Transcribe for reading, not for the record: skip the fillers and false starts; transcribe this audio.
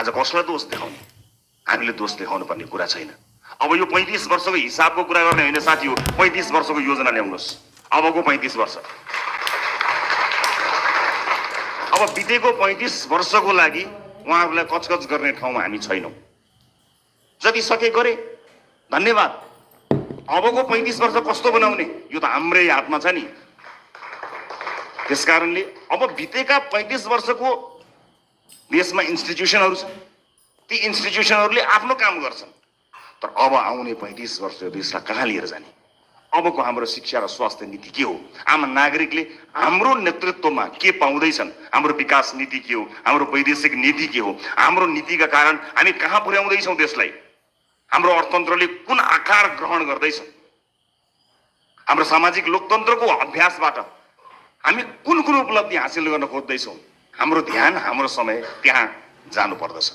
आज कसलाई दोष देखाउने? हामीले दोष देखाउनु पर्ने कुरा छैन। अब यो 35 वर्षको हिसाबको कुरा गर्ने होइन साथी हो, 35 वर्षको योजना ल्याउनुहोस्। अबको 35 वर्ष, अब बितेको 35 वर्षको लागि उहाँहरूलाई कचकच गर्ने ठाउँमा हामी छैनौँ। जति सके गरे, धन्यवाद। अबको 35 वर्ष कस्तो बनाउने यो त हाम्रै हातमा छ नि। त्यसकारणले अब बितेका 35 वर्षको देशमा इन्स्टिट्युसनहरू छन्, ती इन्स्टिट्युसनहरूले आफ्नो काम गर्छन्। तर अब आउने 35 वर्ष यो देशलाई कहाँ लिएर जाने? अबको हाम्रो शिक्षा र स्वास्थ्य नीति के हो? आम नागरिकले हाम्रो नेतृत्वमा के पाउँदैछन्? हाम्रो विकास नीति के हो? हाम्रो वैदेशिक नीति के हो? हाम्रो नीतिका कारण हामी कहाँ पुर्याउँदैछौँ देशलाई? हाम्रो अर्थतन्त्रले कुन आकार ग्रहण गर्दैछ? हाम्रो सामाजिक लोकतन्त्रको अभ्यासबाट हामी कुन कुन उपलब्धि हासिल गर्न खोज्दैछौँ? हाम्रो ध्यान, हाम्रो समय त्यहाँ जानु पर्दछ।